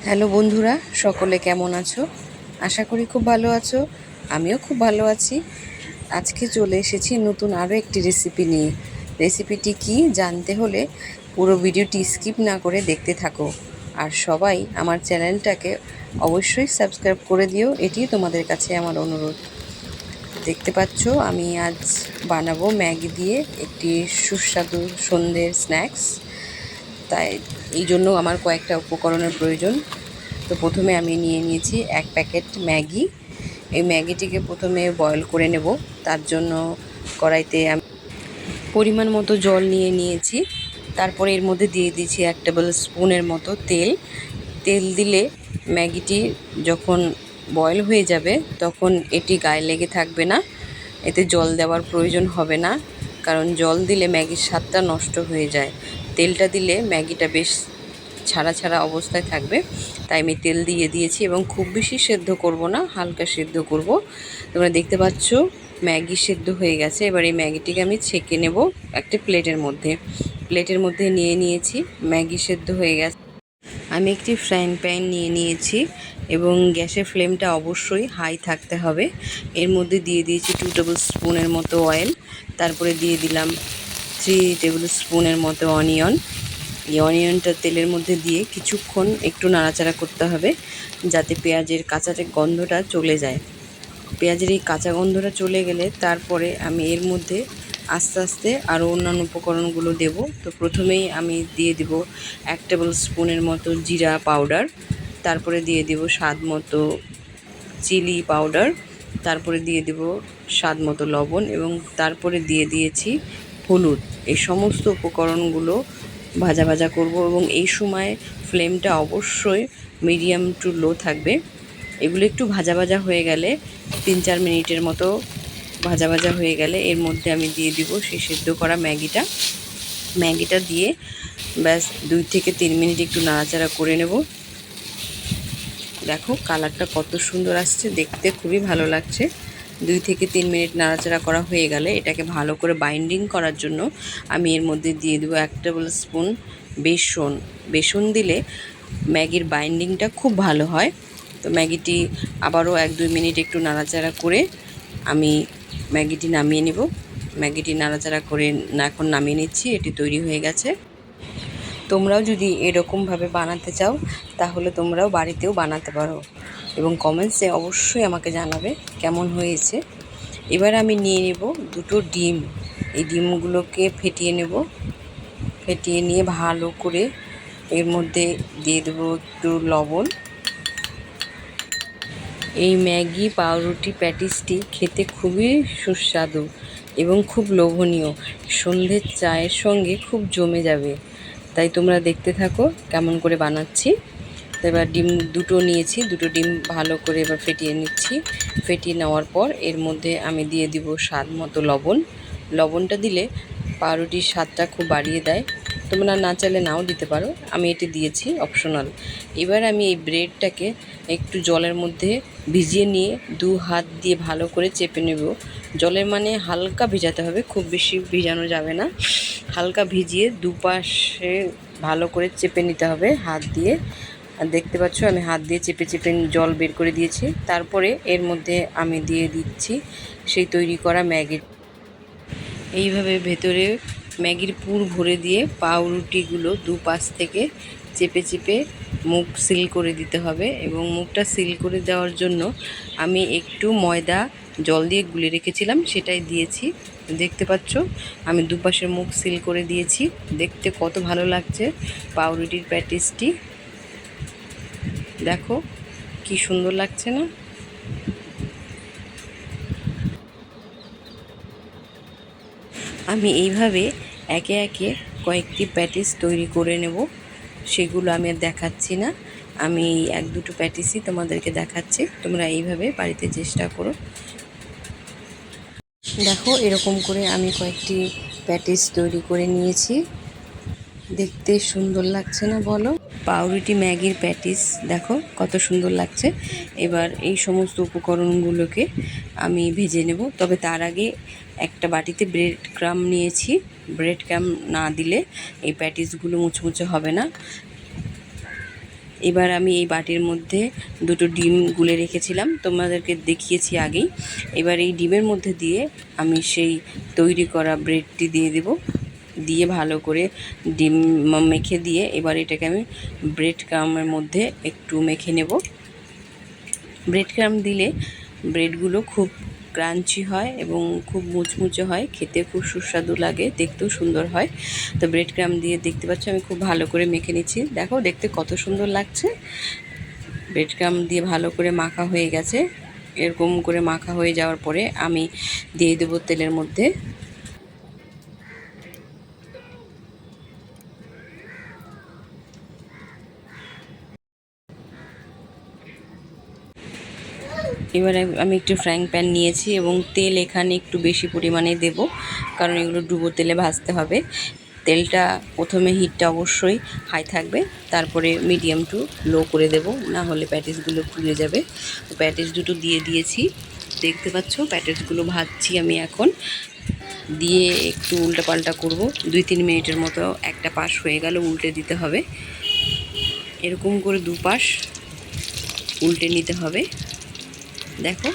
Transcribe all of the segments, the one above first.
Hello বন্ধুরা, সকলে কেমন আছো? আশা করি খুব ভালো আছো। আমিও খুব ভালো আছি। আজকে চলে এসেছি নতুন আরও একটি রেসিপি নিয়ে। রেসিপিটি কি জানতে হলে পুরো ভিডিওটি স্কিপ না করে দেখতে থাকো। আর সবাই আমার চ্যানেলটাকে অবশ্যই সাবস্ক্রাইব করে দিও, এটি তোমাদের কাছে আমার অনুরোধ। দেখতে পাচ্ছ আমি আজ বানাবো ম্যাগি দিয়ে একটি সুস্বাদু সন্ধ্যের স্ন্যাক্স। তাই এই জন্য আমার কয়েকটা উপকরণের প্রয়োজন। তো প্রথমে আমি নিয়ে নিয়েছি 1 প্যাকেট ম্যাগি। এই ম্যাগিটিকে প্রথমে বয়েল করে নেব। তার জন্য কড়াইতে আমি পরিমাণ মতো জল নিয়ে নিয়েছি। তারপরে এর মধ্যে দিয়ে দিয়েছি 1 টেবিল স্পুনের মতো তেল। তেল দিলে ম্যাগিটি যখন বয়েল হয়ে যাবে তখন এটি গায়ে লেগে থাকবে না। এতে জল দেওয়ার প্রয়োজন হবে না, কারণ জল দিলে ম্যাগির স্বাদটা নষ্ট হয়ে যায়। তেলটা দিলে ম্যাগিটা বেশ ছাড়া ছাড়া অবস্থায় থাকবে। তাই আমি তেল দিয়ে দিয়েছি এবং খুব বেশি সেদ্ধ করব না, হালকা সেদ্ধ করব। তোমরা দেখতে পাচ্ছ ম্যাগি সেদ্ধ হয়ে গেছে। এবার এই ম্যাগিটিকে আমি ছেঁকে নেব একটা প্লেটের মধ্যে নিয়ে নিয়েছি। ম্যাগি সেদ্ধ হয়ে গেছে। আমি একটি ফ্রাইং প্যান নিয়ে নিয়েছি এবং গ্যাসের ফ্লেমটা অবশ্যই হাই থাকতে হবে। এর মধ্যে দিয়ে দিয়েছি 2 টেবিল স্পুনের মতো অয়েল। তারপরে দিয়ে দিলাম 3 টেবিল স্পুনের মতো অনিয়ন। এই অনিয়নটা তেলের মধ্যে দিয়ে কিছুক্ষণ একটু নাড়াচাড়া করতে হবে, যাতে পেঁয়াজের কাঁচা গন্ধটা চলে যায়। পেঁয়াজের এই কাঁচা গন্ধটা চলে গেলে তারপরে আমি এর মধ্যে আস্তে আস্তে আরও অন্যান্য উপকরণগুলো দেব। তো প্রথমেই আমি দিয়ে দিব 1 টেবিল স্পুনের মতো জিরা পাউডার। তারপরে দিয়ে দেব স্বাদ মতো চিলি পাউডার। তারপরে দিয়ে দেব স্বাদ মতো লবণ এবং তারপরে দিয়ে দিয়েছি হলুদ। এই সমস্ত উপকরণগুলো ভাজা ভাজা করব এবং এই সময় ফ্লেমটা অবশ্যই মিডিয়াম টু লো থাকবে। এগুলো একটু ভাজা ভাজা হয়ে গেলে 3-4 মিনিটের মতো ভাজা ভাজা হয়ে গেলে এর মধ্যে আমি দিয়ে দিব সেই সেদ্ধ করা ম্যাগিটা দিয়ে ব্যাস 2 থেকে 3 মিনিট একটু নাড়াচাড়া করে নেব। দেখো কালারটা কত সুন্দর আসছে, দেখতে খুবই ভালো লাগছে। 2 থেকে 3 মিনিট নাড়াচাড়া করা হয়ে গেলে এটাকে ভালো করে বাইন্ডিং করার জন্য আমি এর মধ্যে দিয়ে দেবো 1 টেবিল স্পুন বেসন দিলে ম্যাগির বাইন্ডিংটা খুব ভালো হয়। তো ম্যাগিটি আবারও 1-2 মিনিট একটু নাড়াচাড়া করে আমি ম্যাগিটি নামিয়ে নেব। ম্যাগিটি নাড়াচাড়া করে এখন নামিয়ে নিচ্ছি। এটি তৈরি হয়ে গেছে। তোমরাও যদি এরকমভাবে বানাতে চাও তাহলে তোমরাও বাড়িতেও বানাতে পারো এবং কমেন্টসে অবশ্যই আমাকে জানাবে কেমন হয়েছে। এবার আমি নিয়ে নেব 2টো ডিম। এই ডিমগুলোকে ফেটিয়ে নেব। ফেটিয়ে নিয়ে ভালো করে এর মধ্যে দিয়ে দেবো একটু লবণ। এই ম্যাগি পাউরুটি প্যাটিসটি খেতে খুবই সুস্বাদু এবং খুব লোভনীয়। সন্ধ্যের চায়ের সঙ্গে খুব জমে যাবে। তাই তোমরা দেখতে থাকো কেমন করে বানাচ্ছি। তো এবার ডিম 2টো নিয়েছি, 2টো ডিম ভালো করে এবার ফেটিয়ে নিচ্ছি। ফেটিয়ে নেওয়ার পর এর মধ্যে আমি দিয়ে দিব স্বাদ মতো লবণ। লবণটা দিলে পাউরুটির স্বাদটা খুব বাড়িয়ে দেয়। তোমরা না চাইলে নাও দিতে পারো, আমি এটি দিয়েছি অপশনাল। এবার আমি এই ব্রেডটাকে একটু জলের মধ্যে ভিজিয়ে নিয়ে 2 হাত দিয়ে ভালো করে চেপে নেব। জলের মানে হালকা ভিজাতে হবে, খুব বেশি ভিজানো যাবে না। হালকা ভিজিয়ে দুপাশে ভালো করে চেপে নিতে হবে হাত দিয়ে। আর দেখতে পাচ্ছ আমি হাত দিয়ে চেপে চেপে জল বের করে দিয়েছি। তারপরে এর মধ্যে আমি দিয়ে দিচ্ছি সেই তৈরি করা ম্যাগি। এইভাবে ভেতরে ম্যাগির পুর ভরে দিয়ে পাউরুটিগুলো দুপাশ থেকে চেপে চেপে মুখ সিল করে দিতে হবে এবং মুখটা সিল করে দেওয়ার জন্য আমি একটু ময়দা জল দিয়ে গুলে রেখেছিলাম, সেটাই দিয়েছি। দেখতে পাচ্ছ আমি দুপাশের মুখ সিল করে দিয়েছি। দেখতে কত ভালো লাগছে পাউরুটির প্যাটিসটি। দেখো কি সুন্দর লাগছে না? আমি এইভাবে একে একে কয়েকটি প্যাটিস তৈরি করে নেব। সেগুলো আমি আর দেখাচ্ছি না, আমি 1-2টো প্যাটিসই তোমাদেরকে দেখাচ্ছি। তোমরা এইভাবে বাড়িতে চেষ্টা করো। দেখো এরকম করে আমি কয়েকটি প্যাটিস তৈরি করে নিয়েছি। দেখতে সুন্দর লাগছে না বলো? পাউরুটি ম্যাগির প্যাটিস দেখো কত সুন্দর লাগছে। এবার এই সমস্ত উপকরণগুলোকে আমি ভেজে নেব। তবে তার আগে একটা বাটিতে ব্রেড ক্রাম নিয়েছি। ব্রেড ক্রাম না দিলে এই প্যাটিসগুলো মুচমুচে হবে না। এবার আমি এই বাটির মধ্যে দুটো ডিম গুলে রেখেছিলাম, তোমাদেরকে দেখিয়েছি আগেই। এবার এই ডিমের মধ্যে দিয়ে আমি সেই তৈরি করা ব্রেডটি দিয়ে দেব, দিয়ে ভালো করে ডিম মেখে দিয়ে এবার এটাকে আমি ব্রেড ক্রামের মধ্যে একটু মেখে নেব। ব্রেড ক্রাম দিলে ব্রেডগুলো খুব ক্রাঞ্চি হয় এবং খুব মুচমুচে হয়, খেতে খুব সুস্বাদু লাগে, দেখতেও সুন্দর হয়। তো ব্রেড ক্রাম দিয়ে দেখতে পাচ্ছ আমি খুব ভালো করে মেখে নিচ্ছি। দেখো দেখতে কত সুন্দর লাগছে। ব্রেড ক্রাম দিয়ে ভালো করে মাখা হয়ে গেছে। এরকম করে মাখা হয়ে যাওয়ার পরে আমি দিয়ে দেবো তেলের মধ্যে। এবারে আমি একটু ফ্রাইং প্যান নিয়েছি এবং তেল এখানে একটু বেশি পরিমাণে দেব, কারণ এগুলো ডুবো তেলে ভাজতে হবে। তেলটা প্রথমে হিটটা অবশ্যই হাই থাকবে, তারপরে মিডিয়াম টু লো করে দেব, না হলে প্যাটিসগুলো পুড়ে যাবে। তো প্যাটিস দুটো দিয়ে দিয়েছি, দেখতে পাচ্ছ প্যাটিসগুলো ভাজছি আমি এখন। দিয়ে একটু উল্টাপাল্টা করব 2-3 মিনিটের মতো। একটা পাশ হয়ে গেল, উল্টে দিতে হবে। এরকম করে দুপাশ উল্টে নিতে হবে। দেখো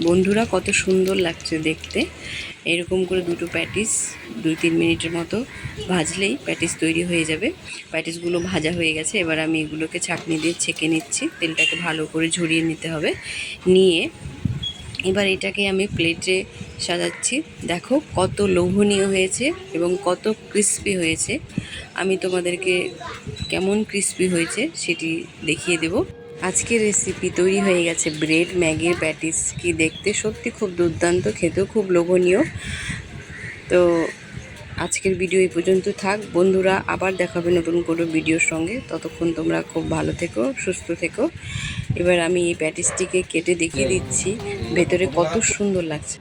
বন্ধুরা কত সুন্দর লাগছে দেখতে। এরকম করে দুটো প্যাটিস 2-3 মিনিটের মতো ভাজলেই প্যাটিস তৈরি হয়ে যাবে। প্যাটিসগুলো ভাজা হয়ে গেছে, এবার আমি এগুলোকে ছাঁকনি দিয়ে ছেঁকে নিচ্ছি। তেলটাকে ভালো করে ঝরিয়ে নিতে হবে। নিয়ে এবার এটাকে আমি প্লেটে সাজাচ্ছি। দেখো কত লোভনীয় হয়েছে এবং কত ক্রিস্পি হয়েছে। আমি তোমাদেরকে কেমন ক্রিস্পি হয়েছে সেটি দেখিয়ে দেব। আজকের রেসিপি তৈরি হয়ে গেছে ব্রেড ম্যাগির প্যাটিস, কি দেখতে সত্যি খুব দুর্দান্ত, খেতেও খুব লোভনীয়। তো আজকের ভিডিও এই পর্যন্ত থাক বন্ধুরা, আবার দেখাবে নতুন কোনো ভিডিওর সঙ্গে। ততক্ষণ তোমরা খুব ভালো থেকো, সুস্থ থেকো। এবার আমি এই প্যাটিসটিকে কেটে দেখিয়ে দিচ্ছি ভেতরে কত সুন্দর লাগছে।